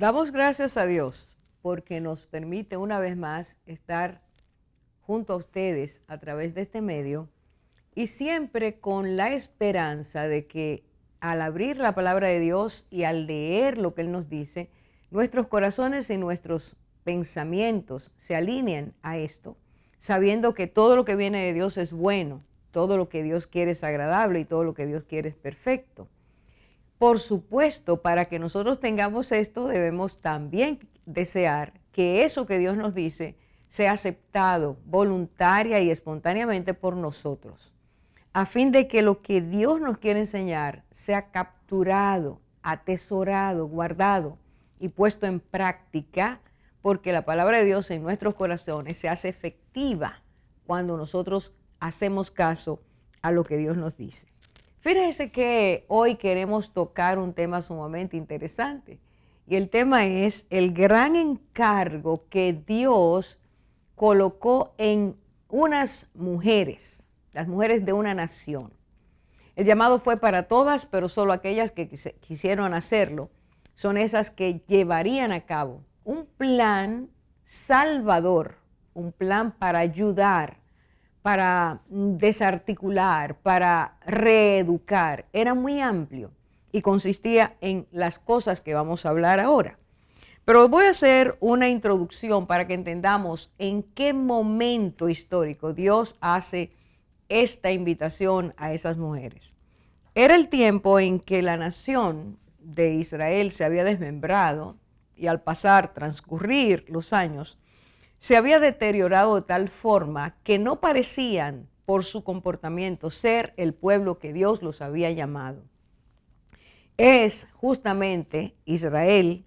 Damos gracias a Dios porque nos permite una vez más estar junto a ustedes a través de este medio y siempre con la esperanza de que al abrir la palabra de Dios y al leer lo que Él nos dice, nuestros corazones y nuestros pensamientos se alineen a esto, sabiendo que todo lo que viene de Dios es bueno, todo lo que Dios quiere es agradable y todo lo que Dios quiere es perfecto. Por supuesto, para que nosotros tengamos esto, debemos también desear que eso que Dios nos dice sea aceptado voluntaria y espontáneamente por nosotros, a fin de que lo que Dios nos quiere enseñar sea capturado, atesorado, guardado y puesto en práctica, porque la palabra de Dios en nuestros corazones se hace efectiva cuando nosotros hacemos caso a lo que Dios nos dice. Fíjense que hoy queremos tocar un tema sumamente interesante y el tema es el gran encargo que Dios colocó en unas mujeres, las mujeres de una nación. El llamado fue para todas, pero solo aquellas que quisieron hacerlo son esas que llevarían a cabo un plan salvador, un plan para ayudar, para desarticular, para reeducar. Era muy amplio y consistía en las cosas que vamos a hablar ahora. Pero voy a hacer una introducción para que entendamos en qué momento histórico Dios hace esta invitación a esas mujeres. Era el tiempo en que la nación de Israel se había desmembrado y al transcurrir los años, se había deteriorado de tal forma que no parecían, por su comportamiento, ser el pueblo que Dios los había llamado. Es justamente Israel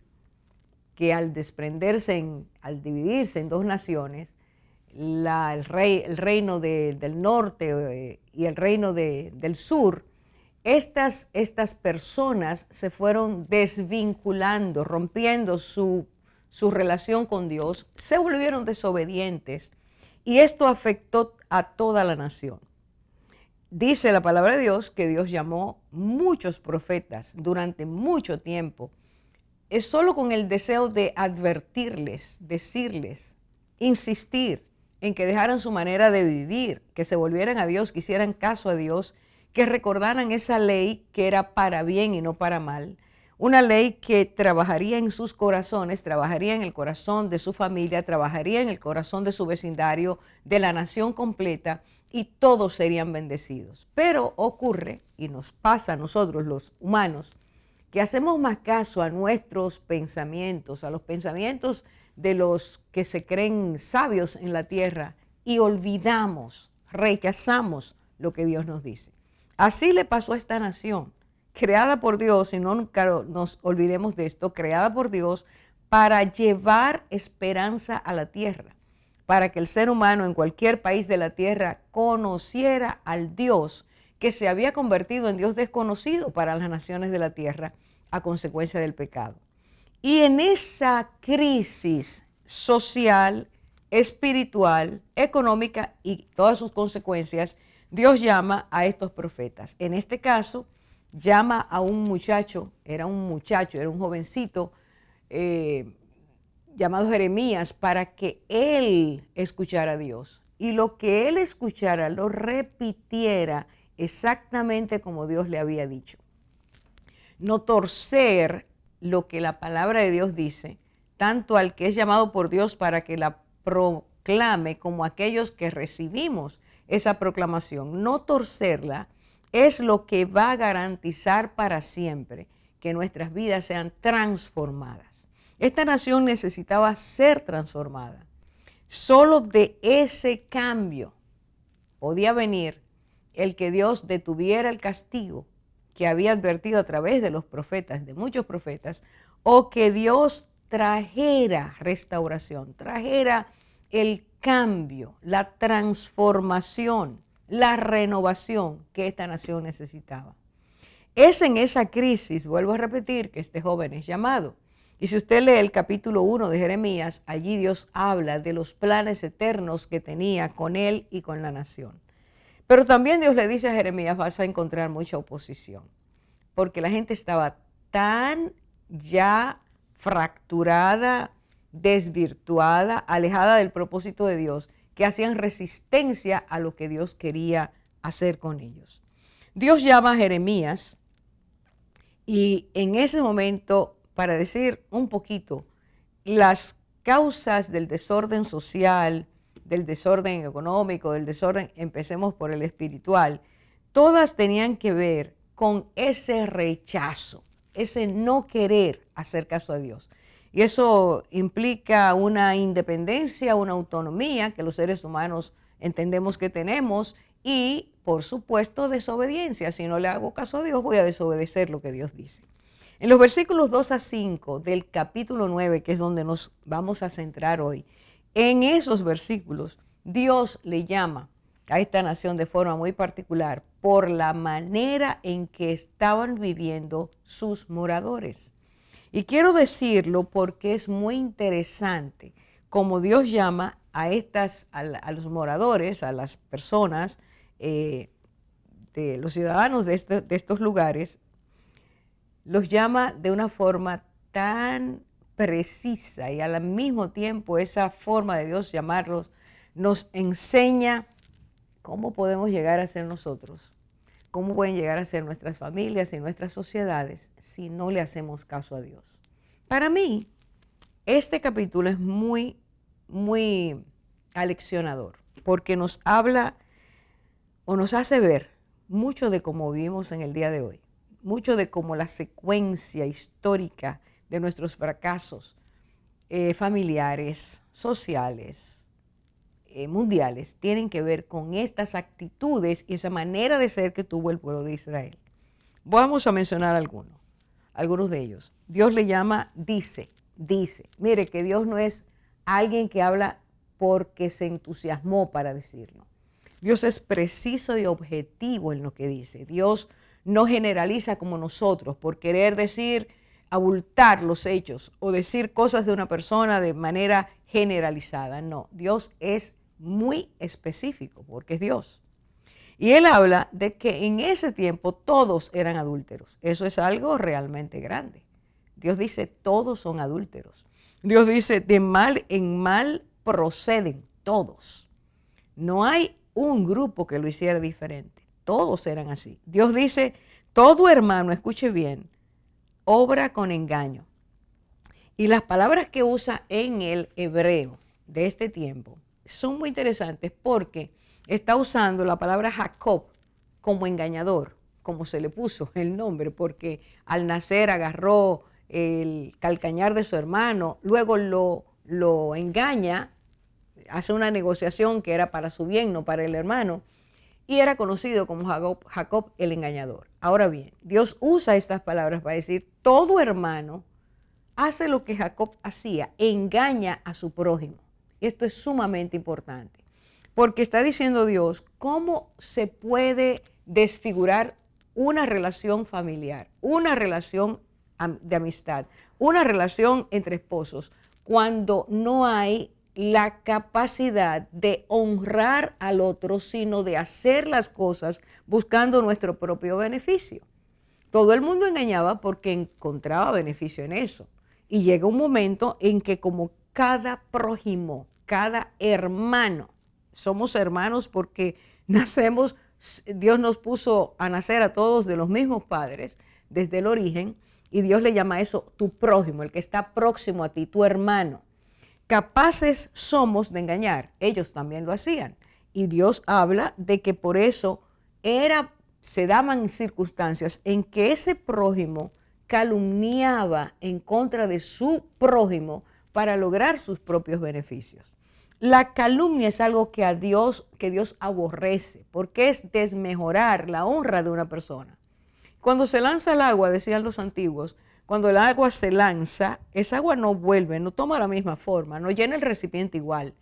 que al desprenderse, al dividirse en dos naciones, el reino del norte y el reino del sur, estas personas se fueron desvinculando, rompiendo su relación con Dios, se volvieron desobedientes y esto afectó a toda la nación. Dice la palabra de Dios que Dios llamó muchos profetas durante mucho tiempo. Es solo con el deseo de advertirles, decirles, insistir en que dejaran su manera de vivir, que se volvieran a Dios, que hicieran caso a Dios, que recordaran esa ley que era para bien y no para mal. Una ley que trabajaría en sus corazones, trabajaría en el corazón de su familia, trabajaría en el corazón de su vecindario, de la nación completa, y todos serían bendecidos. Pero ocurre, y nos pasa a nosotros los humanos, que hacemos más caso a nuestros pensamientos, a los pensamientos de los que se creen sabios en la tierra, y olvidamos, rechazamos lo que Dios nos dice. Así le pasó a esta nación, creada por Dios, y no nunca nos olvidemos de esto, creada por Dios para llevar esperanza a la tierra, para que el ser humano en cualquier país de la tierra conociera al Dios que se había convertido en Dios desconocido para las naciones de la tierra a consecuencia del pecado. Y en esa crisis social, espiritual, económica y todas sus consecuencias, Dios llama a estos profetas. En este caso, llama a un muchacho, era un jovencito llamado Jeremías, para que él escuchara a Dios. Y lo que él escuchara lo repitiera exactamente como Dios le había dicho. No torcer lo que la palabra de Dios dice, tanto al que es llamado por Dios para que la proclame como a aquellos que recibimos esa proclamación. No torcerla es lo que va a garantizar para siempre que nuestras vidas sean transformadas. Esta nación necesitaba ser transformada. Solo de ese cambio podía venir el que Dios detuviera el castigo que había advertido a través de los profetas, de muchos profetas, o que Dios trajera restauración, trajera el cambio, la transformación, la renovación que esta nación necesitaba. Es en esa crisis, vuelvo a repetir, que este joven es llamado. Y si usted lee el capítulo 1 de Jeremías, allí Dios habla de los planes eternos que tenía con él y con la nación. Pero también Dios le dice a Jeremías, vas a encontrar mucha oposición, porque la gente estaba tan ya fracturada, desvirtuada, alejada del propósito de Dios, que hacían resistencia a lo que Dios quería hacer con ellos. Dios llama a Jeremías y en ese momento, para decir un poquito las causas del desorden social, del desorden económico, del desorden, empecemos por el espiritual, todas tenían que ver con ese rechazo, ese no querer hacer caso a Dios. Y eso implica una independencia, una autonomía que los seres humanos entendemos que tenemos y, por supuesto, desobediencia. Si no le hago caso a Dios, voy a desobedecer lo que Dios dice. En los versículos 2 a 5 del capítulo 9, que es donde nos vamos a centrar hoy, en esos versículos Dios le llama a esta nación de forma muy particular por la manera en que estaban viviendo sus moradores. Y quiero decirlo porque es muy interesante cómo Dios llama a los moradores, a las personas, de los ciudadanos de estos lugares, los llama de una forma tan precisa y al mismo tiempo esa forma de Dios llamarlos nos enseña cómo podemos llegar a ser nosotros, cómo pueden llegar a ser nuestras familias y nuestras sociedades si no le hacemos caso a Dios. Para mí, este capítulo es muy, muy aleccionador porque nos habla o nos hace ver mucho de cómo vivimos en el día de hoy, mucho de cómo la secuencia histórica de nuestros fracasos familiares, sociales, mundiales, tienen que ver con estas actitudes y esa manera de ser que tuvo el pueblo de Israel. Vamos a mencionar algunos de ellos. Dios le llama dice. Mire que Dios no es alguien que habla porque se entusiasmó para decirlo. Dios es preciso y objetivo en lo que dice. Dios no generaliza como nosotros por querer decir, abultar los hechos o decir cosas de una persona de manera generalizada. No, Dios es muy específico porque es Dios. Y Él habla de que en ese tiempo todos eran adúlteros. Eso es algo realmente grande. Dios dice, todos son adúlteros. Dios dice, de mal en mal proceden todos. No hay un grupo que lo hiciera diferente. Todos eran así. Dios dice, todo hermano, escuche bien, obra con engaño. Y las palabras que usa en el hebreo de este tiempo son muy interesantes porque está usando la palabra Jacob como engañador, como se le puso el nombre, porque al nacer agarró el calcañar de su hermano, luego lo engaña, hace una negociación que era para su bien, no para el hermano, y era conocido como Jacob el engañador. Ahora bien, Dios usa estas palabras para decir, todo hermano hace lo que Jacob hacía, engaña a su prójimo. Y esto es sumamente importante, porque está diciendo Dios cómo se puede desfigurar una relación familiar, una relación de amistad, una relación entre esposos, cuando no hay la capacidad de honrar al otro, sino de hacer las cosas buscando nuestro propio beneficio. Todo el mundo engañaba porque encontraba beneficio en eso. Y llega un momento en que como cada prójimo, cada hermano, somos hermanos porque nacemos, Dios nos puso a nacer a todos de los mismos padres desde el origen, y Dios le llama a eso tu prójimo, el que está próximo a ti, tu hermano. Capaces somos de engañar, ellos también lo hacían. Y Dios habla de que por eso se daban circunstancias en que ese prójimo calumniaba en contra de su prójimo para lograr sus propios beneficios. La calumnia es algo que Dios aborrece, porque es desmejorar la honra de una persona. Cuando se lanza el agua, decían los antiguos, cuando el agua se lanza, esa agua no vuelve, no toma la misma forma, no llena el recipiente igual.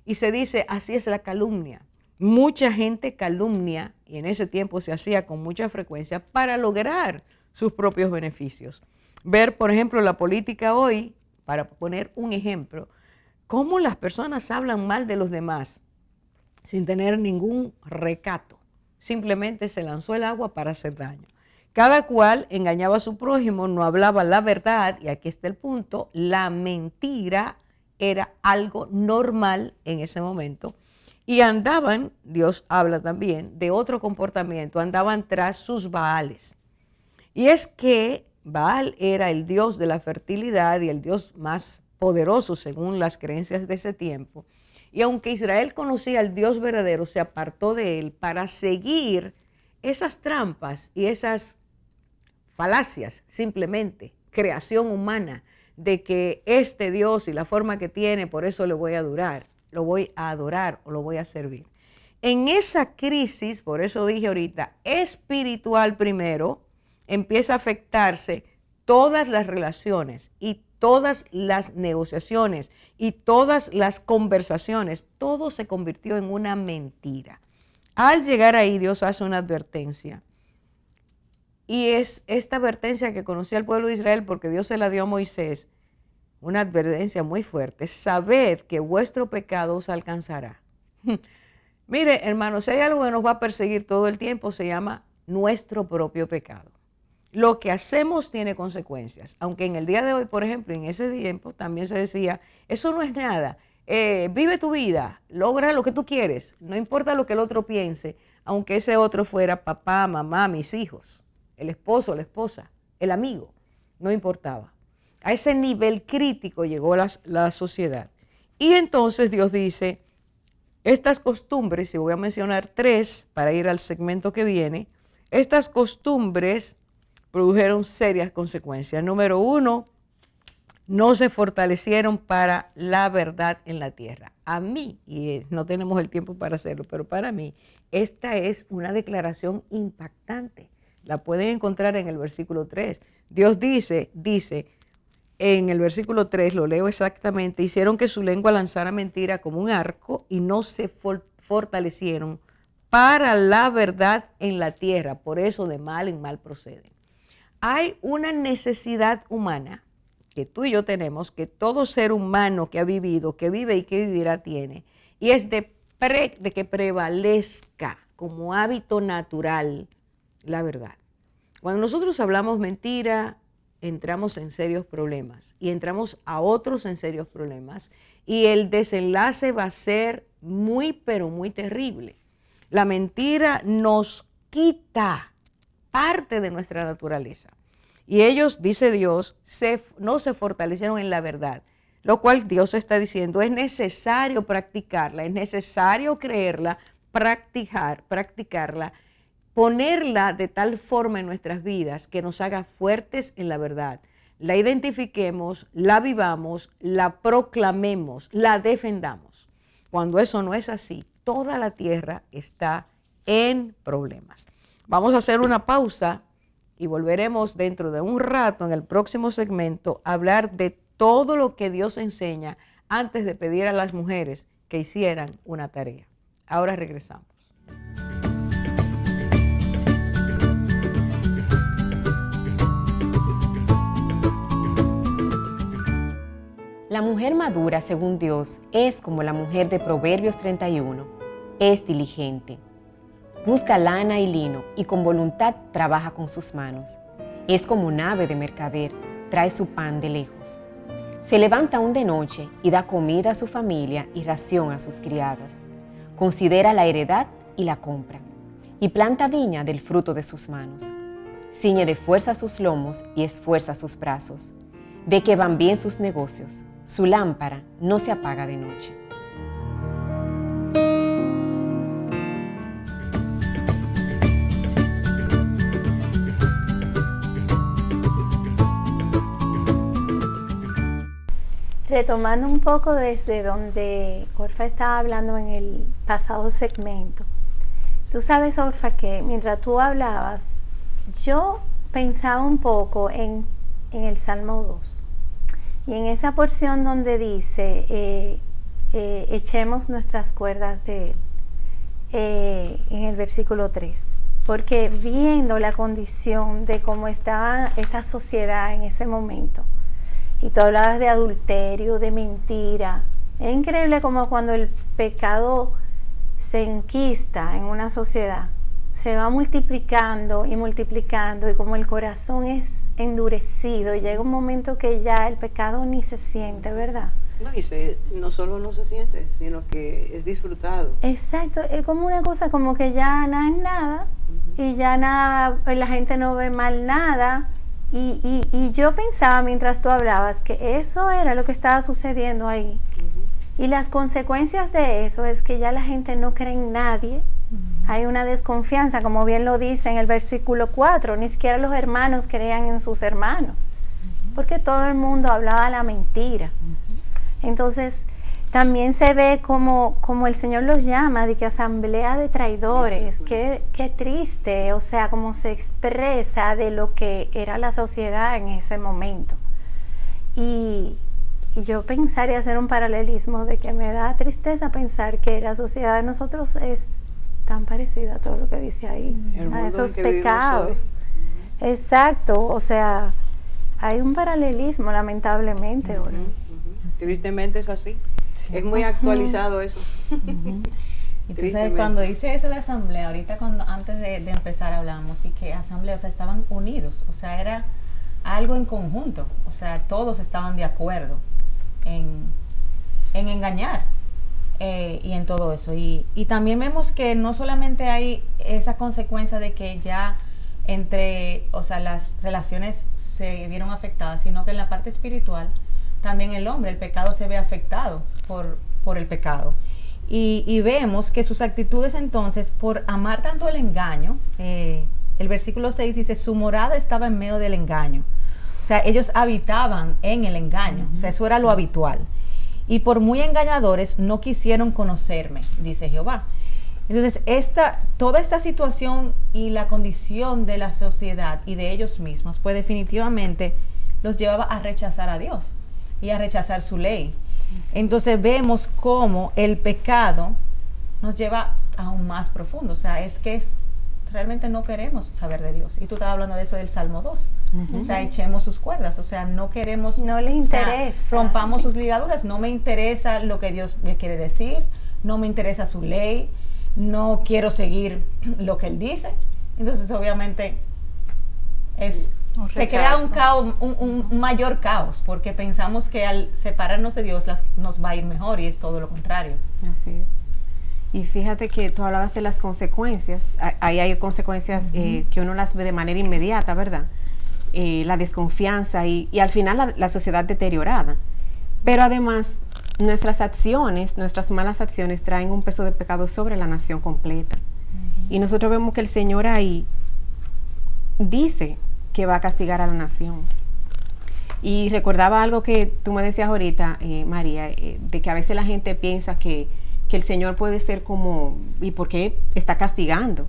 Y se dice, así es la calumnia. Mucha gente calumnia, y en ese tiempo se hacía con mucha frecuencia, para lograr sus propios beneficios. Ver, por ejemplo, la política hoy, para poner un ejemplo, cómo las personas hablan mal de los demás sin tener ningún recato. Simplemente se lanzó el agua para hacer daño. Cada cual engañaba a su prójimo, no hablaba la verdad, y aquí está el punto, la mentira era algo normal en ese momento. Y andaban, Dios habla también de otro comportamiento, andaban tras sus Baales. Y es que Baal era el dios de la fertilidad y el dios más poderoso según las creencias de ese tiempo. Y aunque Israel conocía al Dios verdadero, se apartó de él para seguir esas trampas y esas falacias, simplemente creación humana, de que este Dios y la forma que tiene, por eso le voy a adorar, lo voy a adorar o lo voy a servir. En esa crisis, por eso dije ahorita, espiritual primero, empieza a afectarse todas las relaciones y todas las negociaciones y todas las conversaciones. Todo se convirtió en una mentira. Al llegar ahí, Dios hace una advertencia. Y es esta advertencia que conocía el pueblo de Israel porque Dios se la dio a Moisés, una advertencia muy fuerte. Sabed que vuestro pecado os alcanzará. Mire, hermanos, si hay algo que nos va a perseguir todo el tiempo, se llama nuestro propio pecado. Lo que hacemos tiene consecuencias, aunque en el día de hoy, por ejemplo, en ese tiempo también se decía, eso no es nada, vive tu vida, logra lo que tú quieres, no importa lo que el otro piense, aunque ese otro fuera papá, mamá, mis hijos, el esposo, la esposa, el amigo, no importaba. A ese nivel crítico llegó la sociedad. Y entonces Dios dice, estas costumbres, y voy a mencionar 3 para ir al segmento que viene, estas costumbres produjeron serias consecuencias. Número 1, no se fortalecieron para la verdad en la tierra. A mí, y no tenemos el tiempo para hacerlo, pero para mí, esta es una declaración impactante. La pueden encontrar en el versículo 3. Dios dice en el versículo 3, lo leo exactamente, hicieron que su lengua lanzara mentira como un arco y no se fortalecieron para la verdad en la tierra. Por eso de mal en mal proceden. Hay una necesidad humana que tú y yo tenemos, que todo ser humano que ha vivido, que vive y que vivirá tiene, y es de que prevalezca como hábito natural la verdad. Cuando nosotros hablamos mentira, entramos en serios problemas y entramos a otros en serios problemas y el desenlace va a ser muy, pero muy terrible. La mentira nos quita parte de nuestra naturaleza. Y ellos, dice Dios, no se fortalecieron en la verdad, lo cual Dios está diciendo, es necesario practicarla, es necesario creerla, practicarla, ponerla de tal forma en nuestras vidas que nos haga fuertes en la verdad. La identifiquemos, la vivamos, la proclamemos, la defendamos. Cuando eso no es así, toda la tierra está en problemas. Vamos a hacer una pausa y volveremos dentro de un rato en el próximo segmento a hablar de todo lo que Dios enseña antes de pedir a las mujeres que hicieran una tarea. Ahora regresamos. La mujer madura, según Dios, es como la mujer de Proverbios 31. Es diligente. Busca lana y lino y con voluntad trabaja con sus manos. Es como un ave de mercader, trae su pan de lejos. Se levanta aún de noche y da comida a su familia y ración a sus criadas. Considera la heredad y la compra, y planta viña del fruto de sus manos. Ciñe de fuerza sus lomos y esfuerza sus brazos. Ve que van bien sus negocios. Su lámpara no se apaga de noche. Retomando un poco desde donde Orfa estaba hablando en el pasado segmento. Tú sabes, Orfa, que mientras tú hablabas, yo pensaba un poco en el Salmo 2. Y en esa porción donde dice, echemos nuestras cuerdas de él, en el versículo 3. Porque viendo la condición de cómo estaba esa sociedad en ese momento, y tú hablabas de adulterio, de mentira, es increíble como cuando el pecado se enquista en una sociedad, se va multiplicando y multiplicando, y como el corazón es endurecido, llega un momento que ya el pecado ni se siente, ¿verdad? No solo no se siente, sino que es disfrutado. Exacto, es como una cosa como que ya nada es nada, y ya nada, la gente no ve mal nada, y yo pensaba mientras tú hablabas que eso era lo que estaba sucediendo ahí, y las consecuencias de eso es que ya la gente no cree en nadie. Hay una desconfianza, como bien lo dice en el versículo 4, ni siquiera los hermanos creían en sus hermanos, porque todo el mundo hablaba la mentira. Entonces, también se ve como el Señor los llama, de que asamblea de traidores, qué triste, o sea, como se expresa de lo que era la sociedad en ese momento. Y yo pensar y hacer un paralelismo de que me da tristeza pensar que la sociedad de nosotros es tan parecida a todo lo que dice ahí, a esos pecados. Exacto, o sea, hay un paralelismo lamentablemente ahora. Tristemente es así. Sí. Es muy actualizado eso. Entonces, cuando dice eso de asamblea, ahorita antes de empezar hablamos, y que asamblea, o sea, estaban unidos, o sea, era algo en conjunto, o sea, todos estaban de acuerdo en engañar. Y en todo eso, y también vemos que no solamente hay esa consecuencia de que ya o sea, las relaciones se vieron afectadas, sino que en la parte espiritual también el pecado se ve afectado por el pecado, y vemos que sus actitudes entonces, por amar tanto el engaño, el versículo 6 dice, su morada estaba en medio del engaño, o sea, ellos habitaban en el engaño, o sea, eso era lo habitual. Y por muy engañadores no quisieron conocerme, dice Jehová. Entonces, toda esta situación y la condición de la sociedad y de ellos mismos, pues definitivamente los llevaba a rechazar a Dios y a rechazar su ley. Entonces vemos cómo el pecado nos lleva aún más profundo. O sea, realmente no queremos saber de Dios. Y tú estabas hablando de eso del Salmo 2. O sea, echemos sus cuerdas, o sea, no queremos, no les interesa, o sea, rompamos sus ligaduras, no me interesa lo que Dios me quiere decir, no me interesa su ley, no quiero seguir lo que Él dice. Entonces, obviamente, se crea un caos, un mayor caos, porque pensamos que al separarnos de Dios nos va a ir mejor, y es todo lo contrario. Así es. Y fíjate que tú hablabas de las consecuencias, ahí hay consecuencias que uno las ve de manera inmediata, ¿verdad? La desconfianza y al final la sociedad deteriorada. Pero además, nuestras acciones, nuestras malas acciones traen un peso de pecado sobre la nación completa. Y nosotros vemos que el Señor ahí dice que va a castigar a la nación. Y recordaba algo que tú me decías ahorita, María, de que a veces la gente piensa que el Señor puede ser como, ¿y por qué está castigando?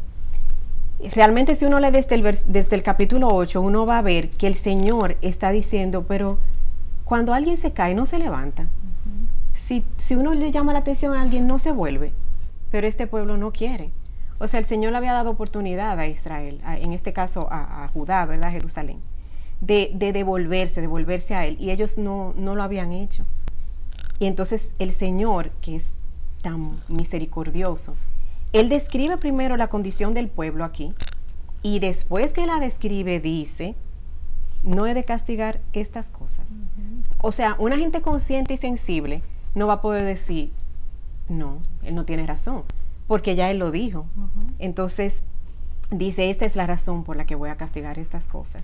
Realmente, si uno lee desde el capítulo 8, uno va a ver que el Señor está diciendo, pero cuando alguien se cae, no se levanta. Si uno le llama la atención a alguien, no se vuelve. Pero este pueblo no quiere. O sea, el Señor le había dado oportunidad a Israel, en este caso a Judá, ¿verdad? Jerusalén, de devolverse a Él. Y ellos no lo habían hecho. Y entonces el Señor, que es tan misericordioso, Él describe primero la condición del pueblo aquí, y después que la describe dice, no he de castigar estas cosas. O sea, una gente consciente y sensible no va a poder decir, no, Él no tiene razón, porque ya Él lo dijo. Entonces dice, esta es la razón por la que voy a castigar estas cosas.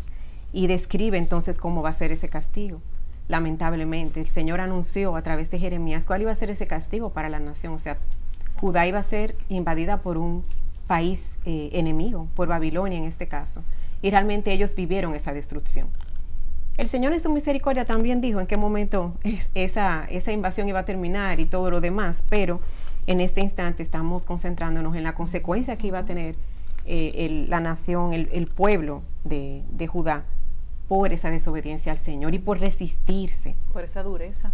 Y describe entonces cómo va a ser ese castigo. Lamentablemente, el Señor anunció a través de Jeremías cuál iba a ser ese castigo para la nación. O sea, Judá iba a ser invadida por un país enemigo, por Babilonia en este caso. Y realmente ellos vivieron esa destrucción. El Señor en su misericordia también dijo en qué momento esa invasión iba a terminar y todo lo demás, pero en este instante estamos concentrándonos en la consecuencia que iba a tener la nación, el pueblo de Judá, por esa desobediencia al Señor y por resistirse. Por esa dureza.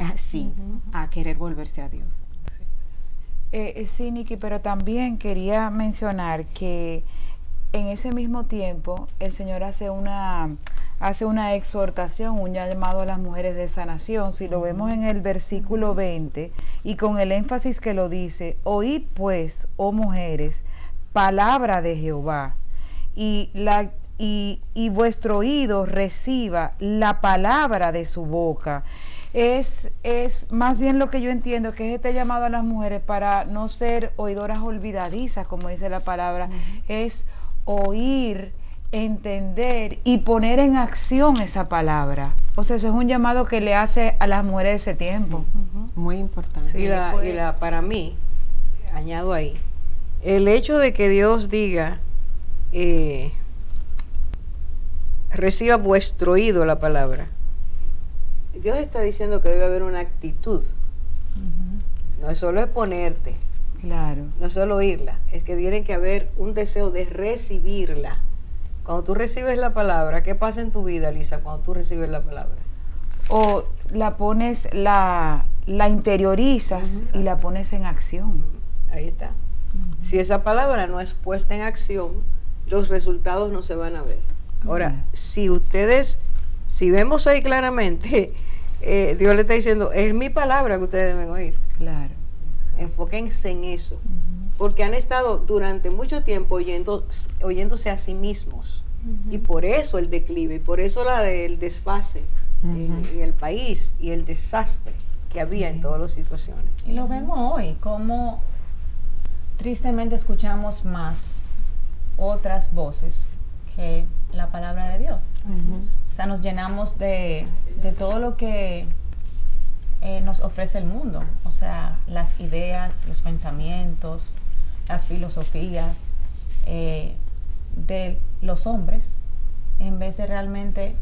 A querer volverse a Dios. Sí, Nikki, pero también quería mencionar que en ese mismo tiempo el Señor hace una exhortación, un llamado a las mujeres de esa nación. Si lo vemos en el versículo 20, y con el énfasis que lo dice, oíd pues, oh mujeres, palabra de Jehová y vuestro oído reciba la palabra de su boca. Es más bien lo que yo entiendo, que es este llamado a las mujeres para no ser oidoras olvidadizas, como dice la palabra, es oír, entender y poner en acción esa palabra. O sea, eso es un llamado que le hace a las mujeres de ese tiempo. Muy importante. Sí, para mí, añado ahí, el hecho de que Dios diga, reciba vuestro oído la palabra, Dios está diciendo que debe haber una actitud. No es solo exponerte, Claro. no es solo oírla, es que tiene que haber un deseo de recibirla. Cuando tú recibes la palabra, ¿qué pasa en tu vida, Lisa, cuando tú recibes la palabra? O la pones, la interiorizas y la pones en acción. Ahí está. Si esa palabra no es puesta en acción, los resultados no se van a ver. Ahora, si vemos ahí claramente, Dios le está diciendo, es mi palabra que ustedes deben oír. Claro. Enfóquense en eso, porque han estado durante mucho tiempo oyéndose a sí mismos, y por eso el declive, y por eso el desfase en el país y el desastre que había en todas las situaciones. Y lo vemos hoy, como tristemente escuchamos más otras voces que la palabra de Dios. O sea, nos llenamos de todo lo que nos ofrece el mundo, o sea, las ideas, los pensamientos, las filosofías de los hombres, en vez de realmente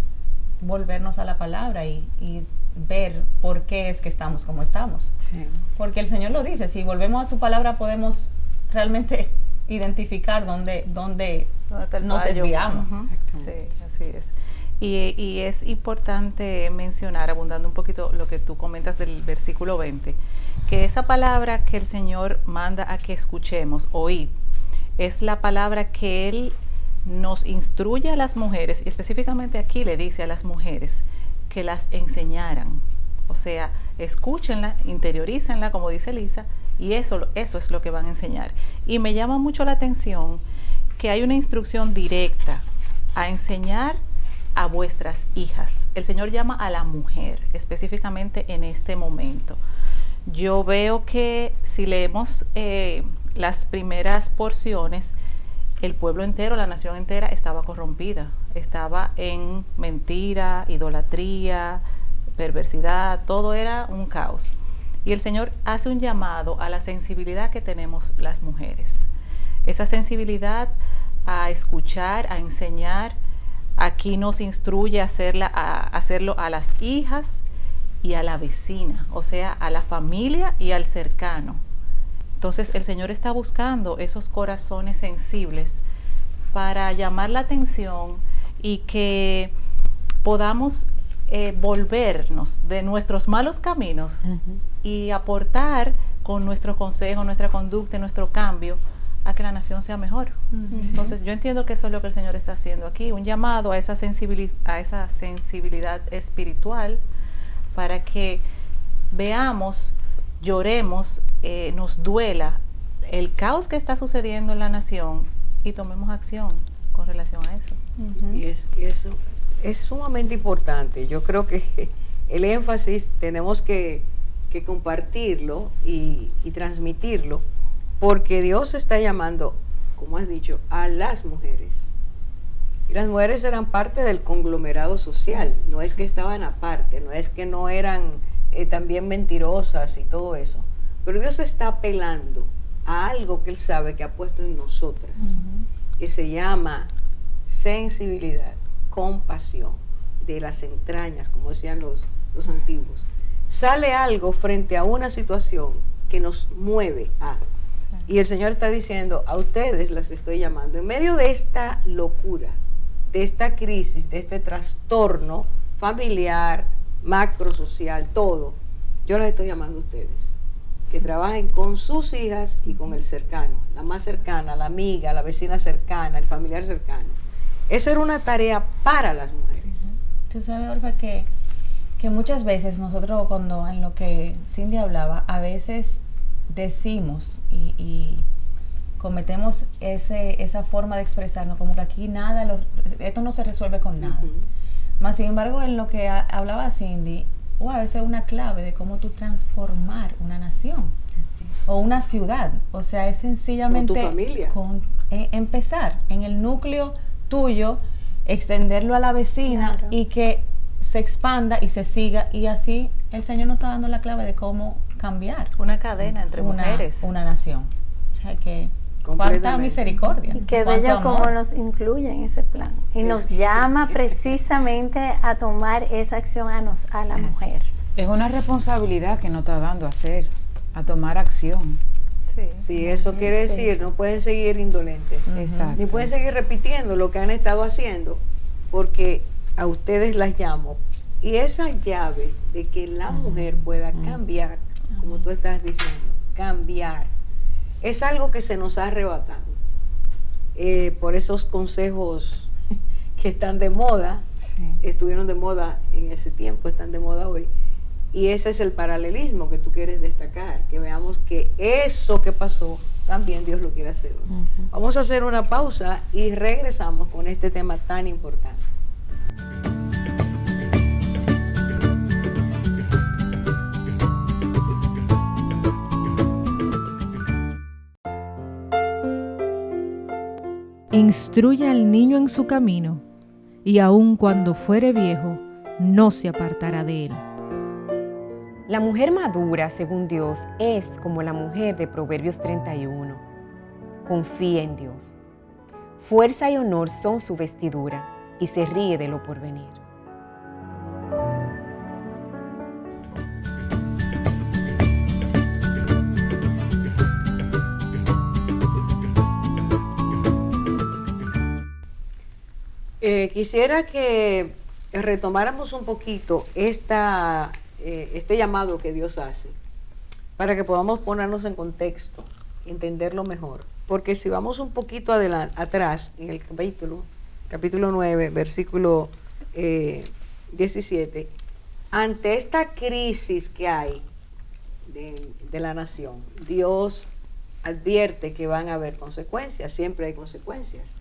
volvernos a la palabra y ver por qué es que estamos como estamos. Sí. Porque el Señor lo dice, si volvemos a su palabra podemos realmente identificar dónde está el nos fallo. desviamos. Sí, así es. Y es importante mencionar, abundando un poquito lo que tú comentas del versículo 20, que esa palabra que el Señor manda a que escuchemos, oíd, es la palabra que Él nos instruye a las mujeres, y específicamente aquí le dice a las mujeres que las enseñaran. O sea, escúchenla, interiorícenla, como dice Lisa, y eso es lo que van a enseñar. Y me llama mucho la atención que hay una instrucción directa a enseñar a vuestras hijas. El Señor llama a la mujer, específicamente en este momento. Yo veo que si leemos las primeras porciones, el pueblo entero, la nación entera estaba corrompida, estaba en mentira, idolatría, perversidad, todo era un caos. Y el Señor hace un llamado a la sensibilidad que tenemos las mujeres. Esa sensibilidad a escuchar, a enseñar. Aquí nos instruye a hacerlo a las hijas y a la vecina, o sea, a la familia y al cercano. Entonces el Señor está buscando esos corazones sensibles para llamar la atención y que podamos volvernos de nuestros malos caminos y aportar con nuestro consejo, nuestra conducta, nuestro cambio a que la nación sea mejor. Entonces yo entiendo que eso es lo que el Señor está haciendo aquí, un llamado a esa sensibilidad espiritual para que veamos, lloremos, nos duela el caos que está sucediendo en la nación y tomemos acción con relación a eso. Y eso es sumamente importante. Yo creo que el énfasis tenemos que compartirlo y transmitirlo, porque Dios está llamando, como has dicho, a las mujeres. Y las mujeres eran parte del conglomerado social, no es que estaban aparte, no es que no eran también mentirosas y todo eso. Pero Dios está apelando a algo que Él sabe que ha puesto en nosotras, que se llama sensibilidad, compasión, de las entrañas, como decían los antiguos. Sale algo frente a una situación que nos mueve a... Y el Señor está diciendo, a ustedes las estoy llamando, en medio de esta locura, de esta crisis, de este trastorno familiar, macro social, todo, yo las estoy llamando a ustedes, que trabajen con sus hijas y con el cercano, la más cercana, la amiga, la vecina cercana, el familiar cercano. Esa era una tarea para las mujeres. Tú sabes, Orfa, que muchas veces nosotros, cuando en lo que Cindy hablaba, a veces decimos y cometemos esa forma de expresarnos, como que aquí nada, esto no se resuelve con nada. Más sin embargo, en lo que hablaba Cindy, wow, eso es una clave de cómo tú transformar una nación o una ciudad. O sea, es sencillamente con tu familia. Empezar en el núcleo tuyo, extenderlo a la vecina, Claro. y que se expanda y se siga, y así el Señor nos está dando la clave de cómo cambiar Una cadena entre mujeres. una nación. O sea que cuánta Completamente. misericordia. Y qué cuánto bello amor. como nos incluye en ese plan. Y nos llama precisamente a tomar esa acción a la mujer. Es una responsabilidad que nos está dando a hacer, a tomar acción. Sí. Sí, eso quiere decir, no pueden seguir indolentes. Exacto. Ni pueden seguir repitiendo lo que han estado haciendo, porque a ustedes las llamo. Y esa llave de que la mujer pueda cambiar, como tú estás diciendo, cambiar, es algo que se nos ha arrebatado. Por esos consejos que están de moda, estuvieron de moda en ese tiempo, están de moda hoy. Y ese es el paralelismo que tú quieres destacar, que veamos que eso que pasó, también Dios lo quiere hacer hoy. Vamos a hacer una pausa y regresamos con este tema tan importante. Instruye al niño en su camino, y aun cuando fuere viejo, no se apartará de él. La mujer madura, según Dios, es como la mujer de Proverbios 31. Confía en Dios. Fuerza y honor son su vestidura, y se ríe de lo porvenir. Quisiera que retomáramos un poquito este llamado que Dios hace, para que podamos ponernos en contexto, entenderlo mejor. Porque si vamos un poquito atrás, en el capítulo 9, versículo 17, ante esta crisis que hay de la nación, Dios advierte que van a haber consecuencias, siempre hay consecuencias.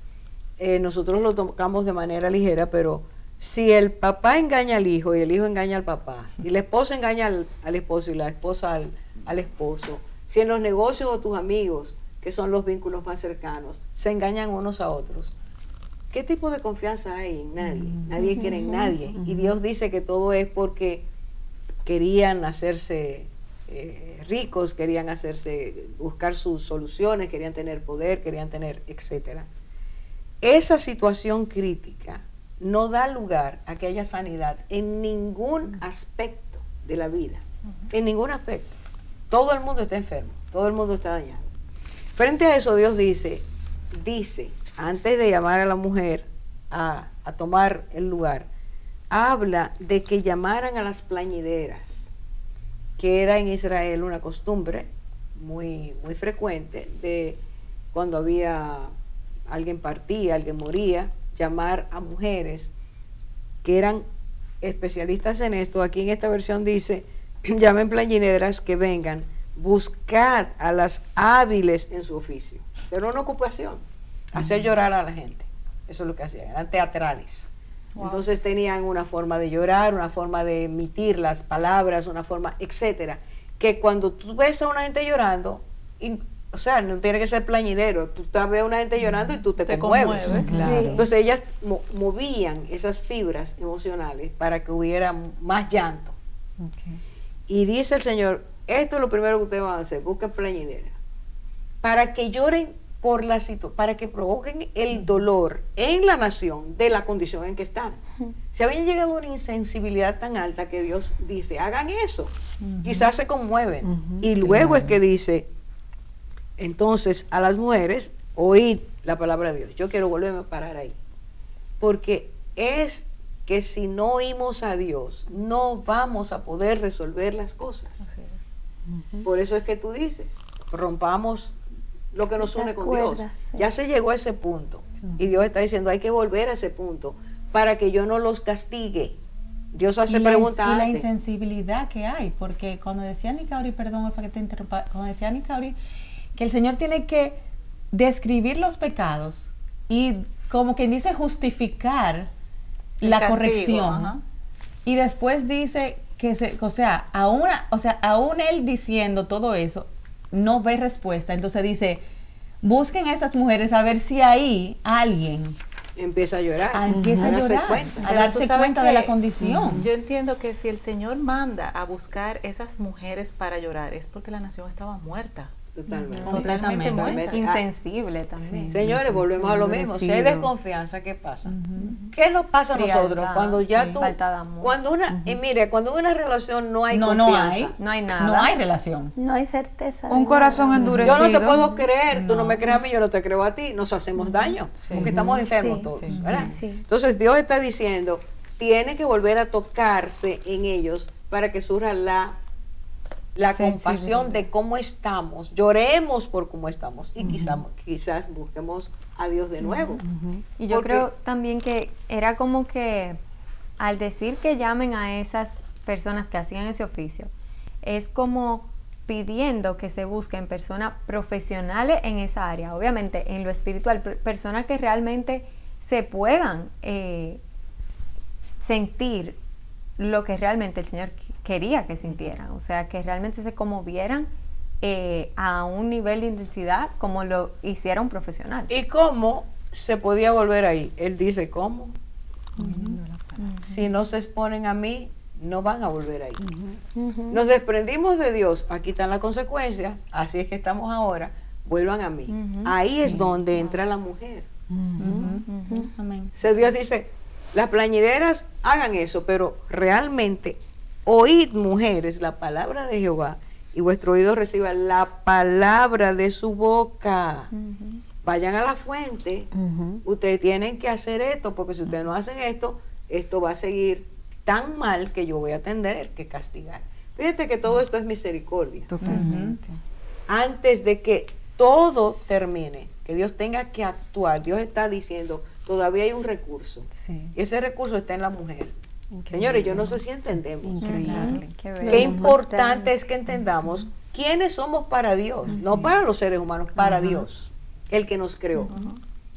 Nosotros lo tocamos de manera ligera, pero si el papá engaña al hijo y el hijo engaña al papá, y la esposa engaña al esposo y la esposa al esposo, si en los negocios o tus amigos, que son los vínculos más cercanos, se engañan unos a otros, ¿qué tipo de confianza hay en nadie? Nadie quiere en nadie. Y Dios dice que todo es porque querían hacerse ricos, querían buscar sus soluciones, querían tener poder, querían tener, etcétera. Esa situación crítica no da lugar a que haya sanidad en ningún aspecto de la vida, en ningún aspecto. Todo el mundo está enfermo, todo el mundo está dañado. Frente a eso, Dios dice, antes de llamar a la mujer a tomar el lugar, habla de que llamaran a las plañideras, que era en Israel una costumbre muy, muy frecuente de cuando alguien partía, alguien moría, llamar a mujeres que eran especialistas en esto. Aquí en esta versión dice, llamen plañideras que vengan, buscad a las hábiles en su oficio. Era una ocupación, hacer llorar a la gente. Eso es lo que hacían, eran teatrales. Wow. Entonces tenían una forma de llorar, una forma de emitir las palabras, una forma, etcétera, que cuando tú ves a una gente llorando, o sea, no tiene que ser plañidero, tú ves a una gente llorando y tú te conmueves. Claro. Sí. Entonces ellas movían esas fibras emocionales para que hubiera más llanto. Okay. Y dice el Señor, esto es lo primero que ustedes van a hacer, busquen plañidera, para que lloren por la situación, para que provoquen el dolor en la nación de la condición en que están. Se habían llegado a una insensibilidad tan alta que Dios dice, hagan eso. Quizás se conmueven. Y luego es que dice, entonces a las mujeres, oíd la palabra de Dios. Yo quiero volverme a parar ahí. Porque es que si no oímos a Dios, no vamos a poder resolver las cosas. Así es. Por eso es que tú dices, rompamos lo que nos une Las con cuerdas, Dios. sí. Ya se llegó a ese punto. Y Dios está diciendo, hay que volver a ese punto para que yo no los castigue. Dios hace preguntas. Y la insensibilidad que hay, porque cuando decía Nicauri, perdón, Olfa, que te interrumpa, cuando decía Nicauri, que el Señor tiene que describir los pecados y, como quien dice, justificar El la castigo, corrección. ajá. Y después dice que aún él diciendo todo eso, no ve respuesta. Entonces dice, busquen a esas mujeres a ver si ahí alguien Empieza a llorar. empieza a darse llorar, cuenta. a Pero darse tú sabes cuenta que de la condición. Yo entiendo que si el Señor manda a buscar esas mujeres para llorar, es porque la nación estaba muerta. Totalmente. Totalmente muerta. Insensible también. Señores, volvemos a lo mismo. Si hay desconfianza, ¿qué pasa? ¿Qué nos pasa a nosotros Frialdad, cuando ya sí, tú, falta de amor. cuando una, y mire, cuando en una relación no hay No confianza, hay. No hay nada. No hay relación. No hay certeza. de Un corazón nada. endurecido. yo no te puedo creer, tú no me creas a mí, yo no te creo a ti, nos hacemos daño, porque estamos enfermos Sí, todos, sí, ¿verdad? sí. Entonces Dios está diciendo, tiene que volver a tocarse en ellos para que surja la compasión de cómo estamos, lloremos por cómo estamos y quizás busquemos a Dios de nuevo. Y yo Porque- creo también que era como que al decir que llamen a esas personas que hacían ese oficio, es como pidiendo que se busquen personas profesionales en esa área, obviamente en lo espiritual, personas que realmente se puedan sentir lo que realmente el Señor quería que sintieran, o sea, que realmente se conmovieran a un nivel de intensidad como lo hiciera un profesional. ¿Y cómo se podía volver ahí? Él dice, ¿cómo? Si no se exponen a mí, no van a volver ahí. Nos desprendimos de Dios, aquí están las consecuencias, así es que estamos ahora, vuelvan a mí. Ahí es donde entra la mujer. Amén. Dios dice, las plañideras hagan eso, pero realmente oíd, mujeres, la palabra de Jehová, y vuestro oído reciba la palabra de su boca. Vayan a la fuente, ustedes tienen que hacer esto, porque si ustedes no hacen esto, esto va a seguir tan mal que yo voy a tener que castigar. Fíjate que todo esto es misericordia. Totalmente. Antes de que todo termine, que Dios tenga que actuar, Dios está diciendo, todavía hay un recurso. Sí. Y ese recurso está en la mujer. Señores, yo no sé si entendemos. Increíble. Qué Qué bello. importante es que entendamos quiénes somos para Dios, no para los seres humanos, para Dios, el que nos creó.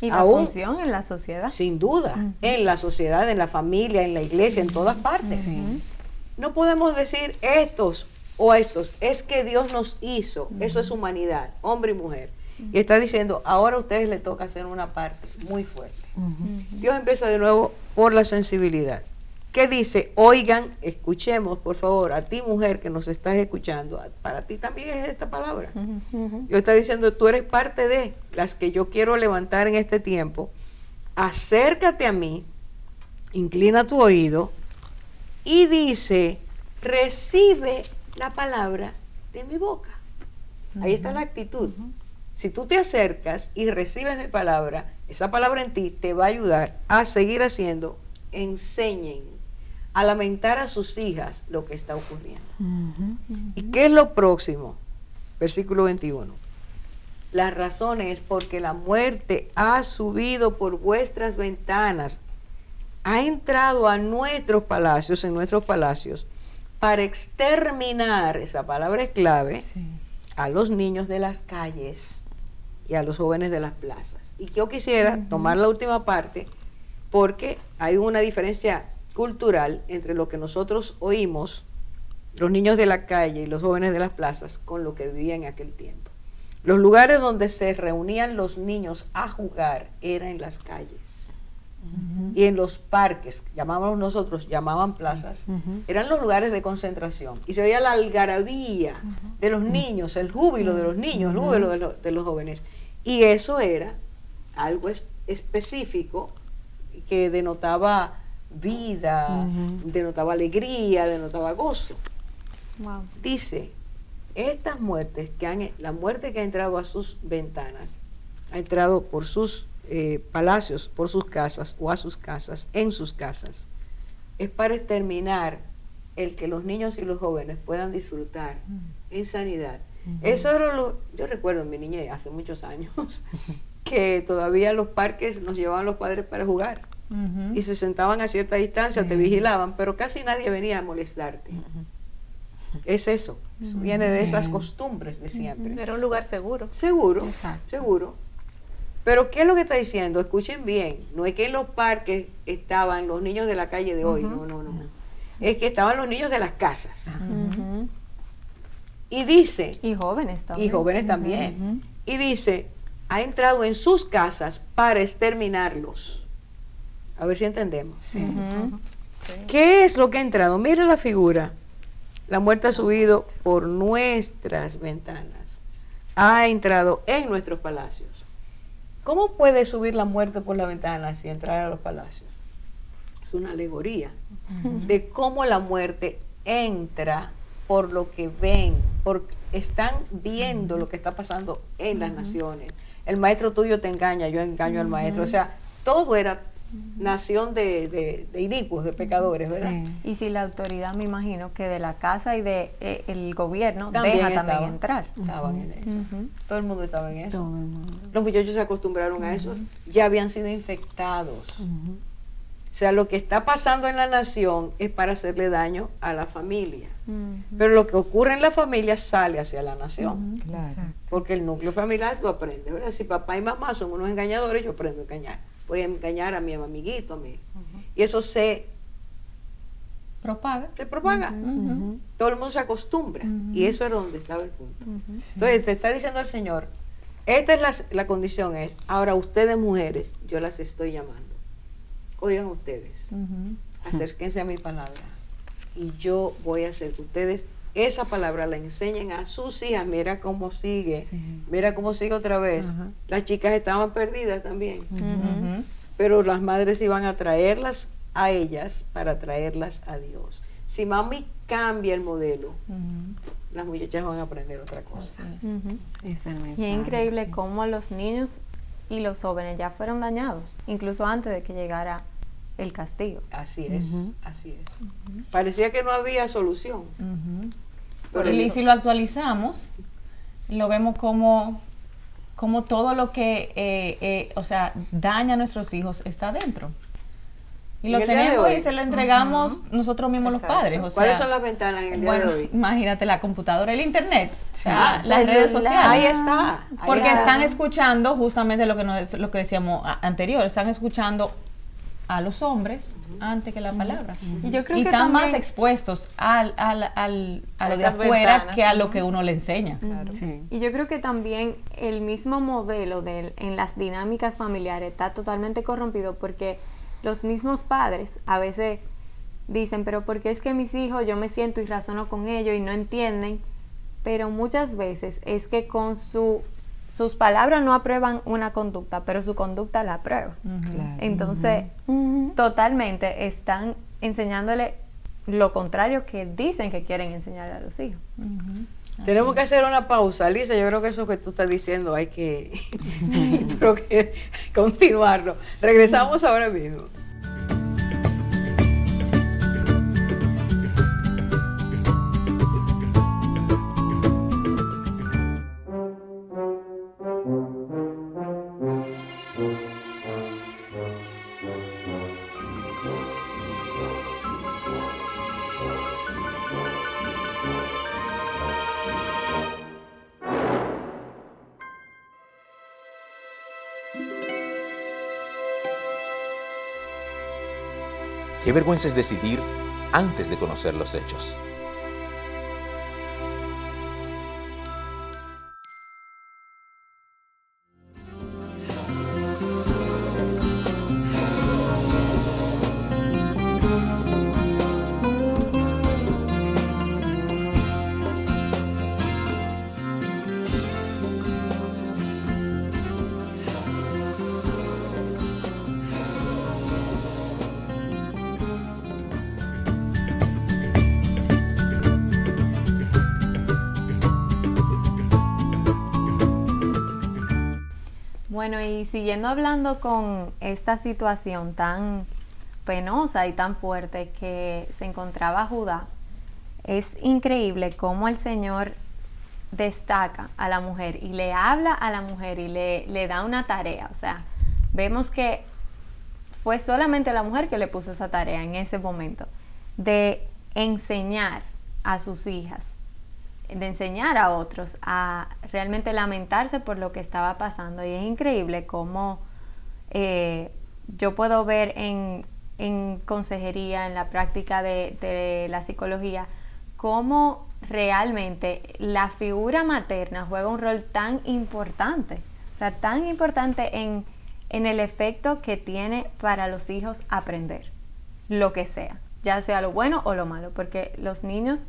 Y la Aún, función en la sociedad. sin duda, en la sociedad, en la familia, en la iglesia, en todas partes. No podemos decir estos o estos, es que Dios nos hizo, eso es humanidad, hombre y mujer. Y está diciendo, ahora a ustedes les toca hacer una parte muy fuerte. Dios empieza de nuevo por la sensibilidad. ¿Qué dice? Oigan, escuchemos, por favor, a ti mujer que nos estás escuchando, para ti también es esta palabra. Dios está diciendo, tú eres parte de las que yo quiero levantar en este tiempo. Acércate a mí, inclina tu oído y dice, recibe la palabra de mi boca. Ahí está la actitud. Si tú te acercas y recibes mi palabra, esa palabra en ti te va a ayudar a seguir haciendo. Enseñen a lamentar a sus hijas lo que está ocurriendo. ¿Y qué es lo próximo? Versículo 21. La razón es porque la muerte ha subido por vuestras ventanas, ha entrado a nuestros palacios, en nuestros palacios, para exterminar, esa palabra es clave, a los niños de las calles y a los jóvenes de las plazas. Y yo quisiera tomar la última parte, porque hay una diferencia cultural entre lo que nosotros oímos, los niños de la calle y los jóvenes de las plazas, con lo que vivían en aquel tiempo. Los lugares donde se reunían los niños a jugar eran en las calles y en los parques, llamábamos nosotros, llamaban plazas, eran los lugares de concentración y se veía la algarabía de los niños, el júbilo de los niños, el júbilo de los jóvenes, y eso era algo específico que denotaba vida, denotaba alegría, denotaba gozo. Wow. Dice, estas muertes la muerte que ha entrado a sus ventanas, ha entrado por sus palacios, por sus casas o a sus casas, en sus casas, es para exterminar el que los niños y los jóvenes puedan disfrutar en sanidad. Eso era yo recuerdo en mi niñez, hace muchos años, que todavía los parques nos llevaban los padres para jugar. Y se sentaban a cierta distancia, te vigilaban, pero casi nadie venía a molestarte. Es eso, viene de esas costumbres de siempre. Era un lugar seguro. Seguro, Exacto. seguro. Pero ¿qué es lo que está diciendo? Escuchen bien, no es que en los parques estaban los niños de la calle de hoy, no. Es que estaban los niños de las casas. Ujú. Y dice, Y jóvenes también. y jóvenes también, y dice, ha entrado en sus casas para exterminarlos. A ver si entendemos. Ujú. ¿Qué es lo que ha entrado? Mire la figura. La muerte ha subido por nuestras ventanas. Ha entrado en nuestros palacios. ¿Cómo puede subir la muerte por la ventana si entrar a los palacios? Es una alegoría de cómo la muerte entra por lo que ven, están viendo lo que está pasando en las naciones. El maestro tuyo te engaña, yo engaño al maestro. O sea, todo era nación de inicuos, de pecadores, ¿verdad? Y si la autoridad, me imagino, que de la casa y de el gobierno También deja también estaban. entrar. Estaban en eso. Ujú. Todo el mundo estaba en eso. Todo el mundo. Los muchachos se acostumbraron a eso, ya habían sido infectados. O sea, lo que está pasando en la nación es para hacerle daño a la familia. Ujú. Pero lo que ocurre en la familia sale hacia la nación. Claro. Porque el núcleo familiar tú aprendes, ¿verdad? Si papá y mamá son unos engañadores, yo aprendo a engañar. Voy a engañar a mi amiguito, a mí. Y eso se Propaga. propaga. Todo el mundo se acostumbra. Y eso es donde estaba el punto. Entonces te está diciendo el Señor, esta es la condición, es, ahora ustedes mujeres, yo las estoy llamando. Oigan ustedes, acérquense a mi palabra. Y yo voy a hacer que ustedes esa palabra la enseñen a sus hijas. Mira cómo sigue, mira cómo sigue otra vez. Las chicas estaban perdidas también. Pero las madres iban a traerlas a ellas para traerlas a Dios. Si mami cambia el modelo, las muchachas van a aprender otra cosa. Ujú. Es el mensaje, Y es increíble sí. cómo los niños y los jóvenes ya fueron dañados, incluso antes de que llegara el castigo. Así es, así es. Parecía que no había solución. Por Y eso- si lo actualizamos, lo vemos como todo lo que, o sea, daña a nuestros hijos está dentro. Y lo En el día de tenemos hoy. y se lo entregamos nosotros mismos los padres. O ¿Cuáles sea, son las ventanas en el día bueno, de hoy? imagínate la computadora, el internet, o sea, Sí. las redes Celular. sociales. Ahí está. ahí Porque está. están escuchando justamente lo que decíamos anterior, están escuchando a los hombres antes que la palabra. Y yo creo Y que están más también- expuestos a lo de esas afuera ventanas, que a lo que uno le enseña. Sí. Y yo creo que también el mismo modelo en las dinámicas familiares está totalmente corrompido porque los mismos padres a veces dicen, pero ¿por qué es que mis hijos yo me siento y razono con ellos y no entienden? Pero muchas veces es que con sus palabras no aprueban una conducta, pero su conducta la aprueba. Entonces, totalmente están enseñándole lo contrario que dicen que quieren enseñarle a los hijos. Tenemos que hacer una pausa, Lisa. Yo creo que eso que tú estás diciendo hay que, creo que continuarlo. Regresamos ahora mismo. Qué vergüenza es decidir antes de conocer los hechos. Bueno, y siguiendo hablando con esta situación tan penosa y tan fuerte que se encontraba Judá, es increíble cómo el Señor destaca a la mujer y le habla a la mujer y le da una tarea. O sea, vemos que fue solamente la mujer que le puso esa tarea en ese momento, de enseñar a sus hijas de enseñar a otros a realmente lamentarse por lo que estaba pasando. Y es increíble cómo yo puedo ver en consejería, en la práctica de la psicología, cómo realmente la figura materna juega un rol tan importante, o sea, tan importante en el efecto que tiene para los hijos aprender lo que sea, ya sea lo bueno o lo malo, porque los niños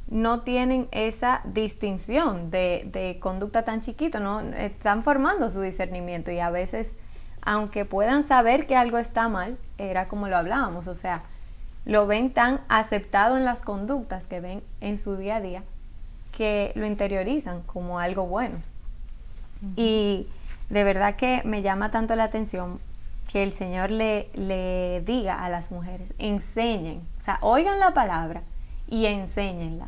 no tienen esa distinción de conducta tan chiquito, no están formando su discernimiento, y a veces, aunque puedan saber que algo está mal, era como lo hablábamos, o sea, lo ven tan aceptado en las conductas que ven en su día a día, que lo interiorizan como algo bueno. Y de verdad que me llama tanto la atención que el Señor le diga a las mujeres, enseñen, o sea, oigan la palabra y enséñenla,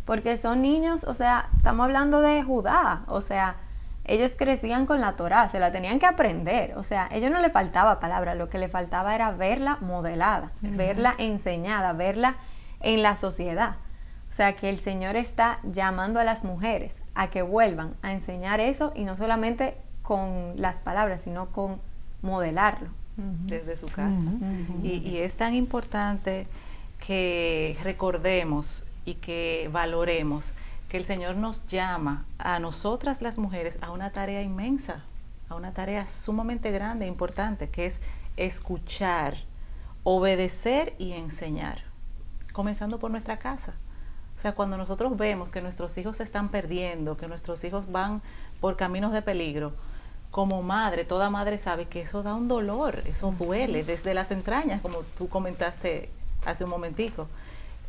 porque son niños, o sea, estamos hablando de Judá, o sea, ellos crecían con la Torá, se la tenían que aprender, o sea, a ellos no les faltaba palabra, lo que les faltaba era verla modelada, verla enseñada, verla en la sociedad. O sea, que el Señor está llamando a las mujeres a que vuelvan a enseñar eso, y no solamente con las palabras, sino con modelarlo. Desde su casa. Y es tan importante que recordemos y que valoremos que el Señor nos llama a nosotras las mujeres a una tarea inmensa, a una tarea sumamente grande e importante, que es escuchar, obedecer y enseñar, comenzando por nuestra casa. O sea, cuando nosotros vemos que nuestros hijos se están perdiendo, que nuestros hijos van por caminos de peligro, como madre, toda madre sabe que eso da un dolor, eso duele desde las entrañas, como tú comentaste hace un momentico.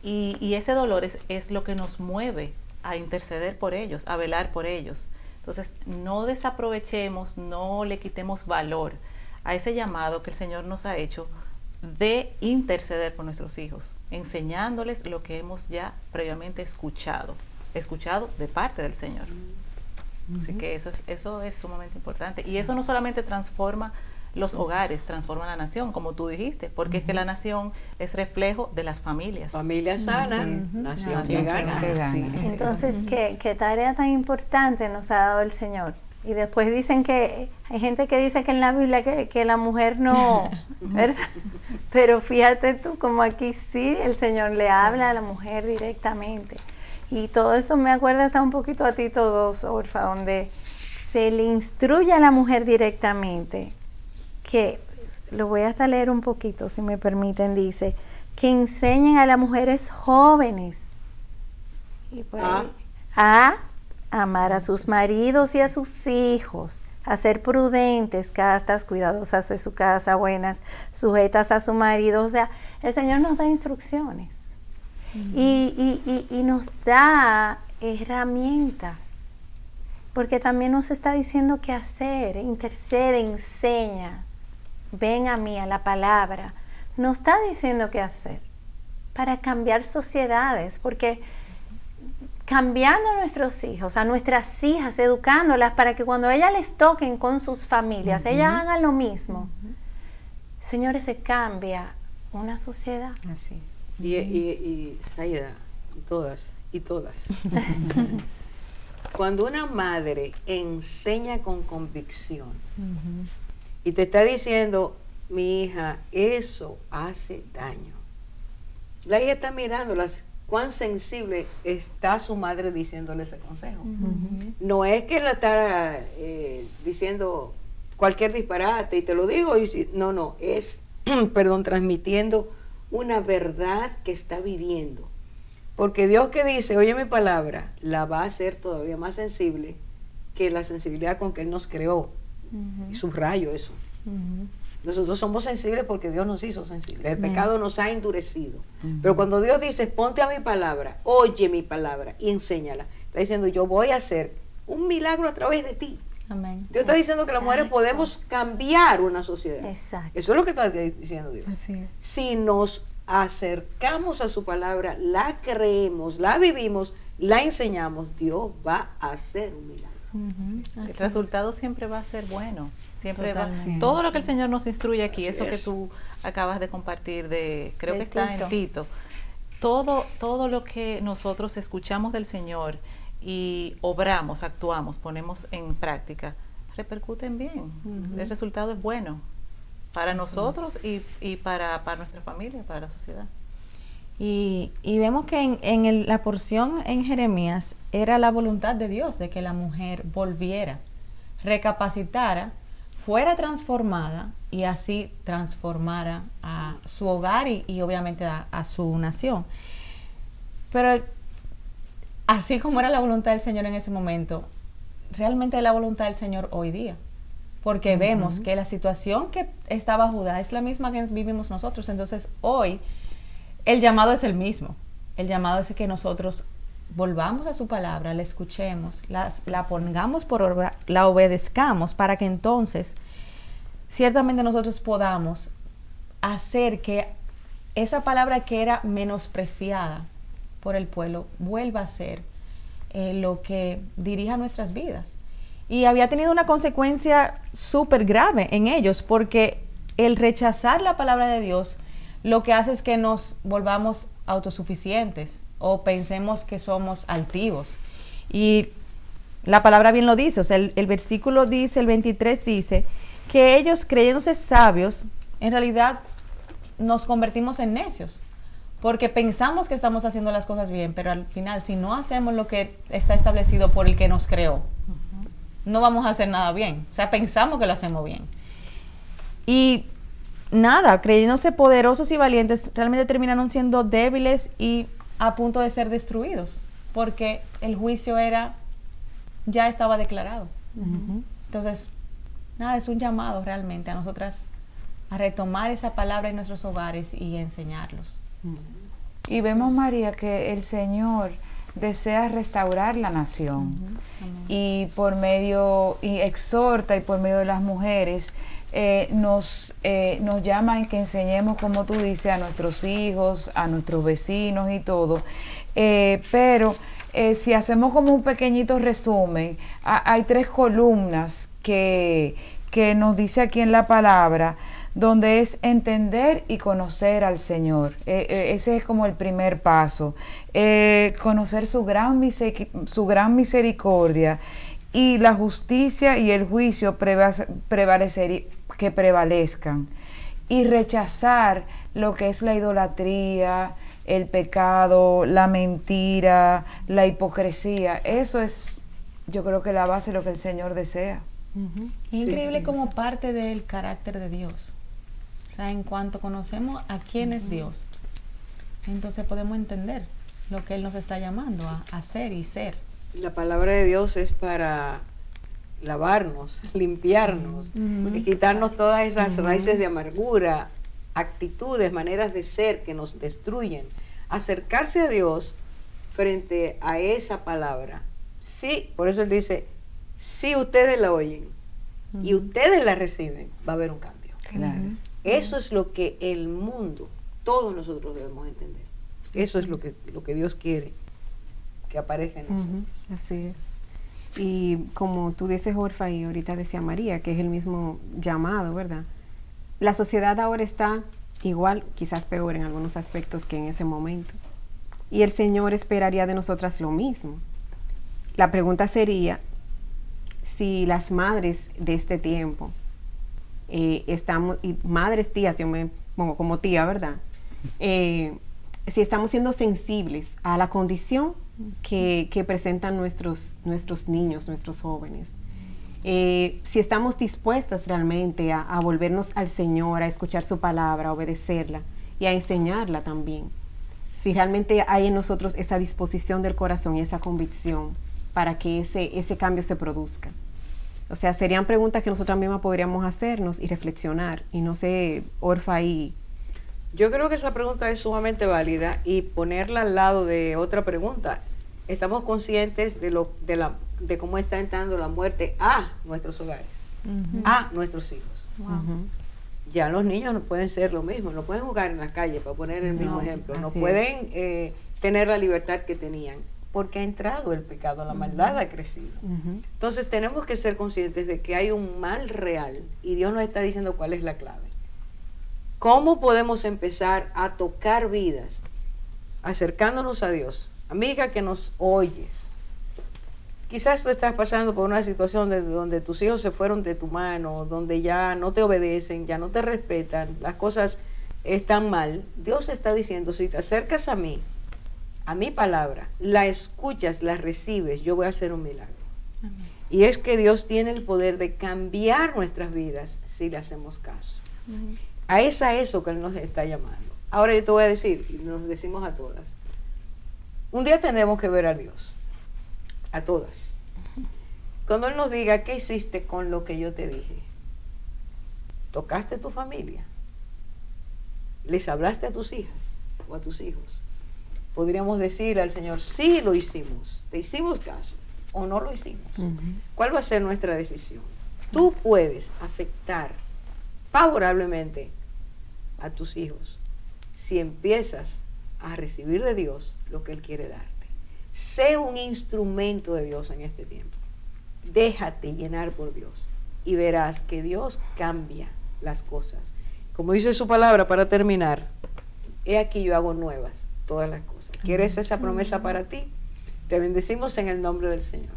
Y ese dolor es lo que nos mueve a interceder por ellos, a velar por ellos. Entonces, no desaprovechemos, no le quitemos valor a ese llamado que el Señor nos ha hecho de interceder por nuestros hijos, enseñándoles lo que hemos ya previamente escuchado de parte del Señor. Así que eso es sumamente importante. Y eso no solamente transforma los hogares, transforma la nación, como tú dijiste, porque es que la nación es reflejo de las familias. Familia sana, nación que gana. Entonces, ¿qué tarea tan importante nos ha dado el Señor? Y después dicen que hay gente que dice que en la Biblia que la mujer no, ¿verdad? Pero fíjate tú, como aquí sí el Señor le habla a la mujer directamente. Y todo esto me acuerda hasta un poquito a Tito 2, Orfa, donde se le instruye a la mujer directamente, que lo voy hasta leer un poquito, si me permiten, dice, que enseñen a las mujeres jóvenes y por ahí, a amar a sus maridos y a sus hijos, a ser prudentes, castas, cuidadosas de su casa, buenas, sujetas a su marido. O sea, el Señor nos da instrucciones y nos da herramientas, porque también nos está diciendo qué hacer, intercede, enseña, ven a mí, a la palabra. Nos está diciendo qué hacer para cambiar sociedades, porque cambiando a nuestros hijos, a nuestras hijas, educándolas para que cuando ellas les toquen con sus familias, ellas hagan lo mismo. Señores, se cambia una sociedad. Así. Y Saida, todas. Cuando una madre enseña con convicción y te está diciendo, mi hija, eso hace daño, la hija está mirándolas, cuán sensible está su madre diciéndole ese consejo. No es que la está diciendo cualquier disparate y te lo digo, no, es, transmitiendo una verdad que está viviendo. Porque Dios que dice, oye mi palabra, la va a hacer todavía más sensible que la sensibilidad con que Él nos creó. Y subrayo eso. Nosotros somos sensibles porque Dios nos hizo sensibles. El pecado nos ha endurecido. Pero cuando Dios dice, ponte a mi palabra, oye mi palabra y enséñala, está diciendo, yo voy a hacer un milagro a través de ti. Amén. Dios está diciendo que las mujeres podemos cambiar una sociedad. Exacto. Eso es lo que está diciendo Dios. Así es. Si nos acercamos a su palabra, la creemos, la vivimos, la enseñamos, Dios va a hacer un milagro. El resultado siempre va a ser bueno. Siempre va, todo lo que el Señor nos instruye aquí, eso que tú acabas de compartir, creo que está en Tito, todo lo que nosotros escuchamos del Señor y obramos, actuamos, ponemos en práctica, repercute en bien. El resultado es bueno para nosotros y para nuestra familia, para la sociedad. Y vemos que en la porción en Jeremías era la voluntad de Dios de que la mujer volviera, recapacitara, fuera transformada y así transformara a su hogar y obviamente a su nación. Pero así como era la voluntad del Señor en ese momento, realmente es la voluntad del Señor hoy día. Porque vemos que la situación que estaba Judá es la misma que vivimos nosotros. Entonces hoy el llamado es el mismo. El llamado es que nosotros volvamos a su palabra, la escuchemos, la pongamos por obra, la obedezcamos para que entonces ciertamente nosotros podamos hacer que esa palabra que era menospreciada por el pueblo vuelva a ser lo que dirija nuestras vidas. Y había tenido una consecuencia súper grave en ellos, porque el rechazar la palabra de Dios lo que hace es que nos volvamos autosuficientes o pensemos que somos altivos. Y la palabra bien lo dice, o sea, el versículo dice, el 23 dice, que ellos creyéndose sabios, en realidad nos convertimos en necios, porque pensamos que estamos haciendo las cosas bien, pero al final, si no hacemos lo que está establecido por el que nos creó, no vamos a hacer nada bien. O sea, pensamos que lo hacemos bien. Y nada, creyéndose poderosos y valientes, realmente terminaron siendo débiles y a punto de ser destruidos, porque el juicio ya estaba declarado. Entonces, nada, es un llamado realmente a nosotras a retomar esa palabra en nuestros hogares y enseñarlos. Y vemos, María, que el Señor desea restaurar la nación y exhorta y por medio de las mujeres nos llama en que enseñemos, como tú dices, a nuestros hijos, a nuestros vecinos y todo, pero si hacemos como un pequeñito resumen, hay 3 columnas que nos dice aquí en la palabra, donde es entender y conocer al Señor. Ese es como el primer paso. Conocer su gran misericordia y la justicia y el juicio que prevalezcan. Y rechazar lo que es la idolatría, el pecado, la mentira, la hipocresía. Eso es, yo creo que la base de lo que el Señor desea. Increíble como parte del carácter de Dios. O sea, en cuanto conocemos a quién es Dios, entonces podemos entender lo que Él nos está llamando a hacer y ser. La palabra de Dios es para lavarnos, limpiarnos, quitarnos todas esas raíces de amargura, actitudes, maneras de ser que nos destruyen. Acercarse a Dios frente a esa palabra. Sí, por eso Él dice, si ustedes la oyen y ustedes la reciben, va a haber un cambio. Claro. Eso es lo que el mundo, todos nosotros debemos entender. Eso es lo que Dios quiere que aparezca en nosotros. Así es. Y como tú dices, Orfa, y ahorita decía María, que es el mismo llamado, ¿verdad? La sociedad ahora está igual, quizás peor en algunos aspectos que en ese momento. Y el Señor esperaría de nosotras lo mismo. La pregunta sería, si las madres de este tiempo estamos, y madres, tías, yo me pongo como tía, ¿verdad? Si estamos siendo sensibles a la condición que presentan nuestros niños, nuestros jóvenes, si estamos dispuestas realmente a volvernos al Señor, a escuchar su palabra, a obedecerla y a enseñarla también, si realmente hay en nosotros esa disposición del corazón y esa convicción para que ese cambio se produzca. O sea, serían preguntas que nosotras mismas podríamos hacernos y reflexionar. Y no sé, Orfa, ahí. Yo creo que esa pregunta es sumamente válida y ponerla al lado de otra pregunta. ¿Estamos conscientes de cómo está entrando la muerte a nuestros hogares, a nuestros hijos? Ya los niños no pueden ser lo mismo, no pueden jugar en la calle, para poner el mismo ejemplo, no pueden tener la libertad que tenían, porque ha entrado el pecado, la maldad ha crecido. Entonces tenemos que ser conscientes de que hay un mal real y Dios nos está diciendo cuál es la clave. ¿Cómo podemos empezar a tocar vidas acercándonos a Dios. Amiga que nos oyes, quizás tú estás pasando por una situación donde tus hijos se fueron de tu mano, donde ya no te obedecen, ya no te respetan, las cosas están mal. Dios está diciendo, si te acercas a mí, a mi palabra, la escuchas, la recibes, yo voy a hacer un milagro. Amén. Y es que Dios tiene el poder de cambiar nuestras vidas si le hacemos caso. Amén. Es a eso que Él nos está llamando. Ahora yo te voy a decir, y nos decimos a todas, un día tenemos que ver a Dios, a todas. Cuando Él nos diga, ¿qué hiciste con lo que yo te dije? ¿Tocaste tu familia? ¿Les hablaste a tus hijas o a tus hijos? Podríamos decir al Señor, sí lo hicimos, te hicimos caso o no lo hicimos. ¿Cuál va a ser nuestra decisión? Tú puedes afectar favorablemente a tus hijos si empiezas a recibir de Dios lo que Él quiere darte. Sé un instrumento de Dios en este tiempo. Déjate llenar por Dios y verás que Dios cambia las cosas. Como dice su palabra para terminar, he aquí yo hago nuevas todas las cosas. ¿Quieres esa promesa para ti? Te bendecimos en el nombre del Señor.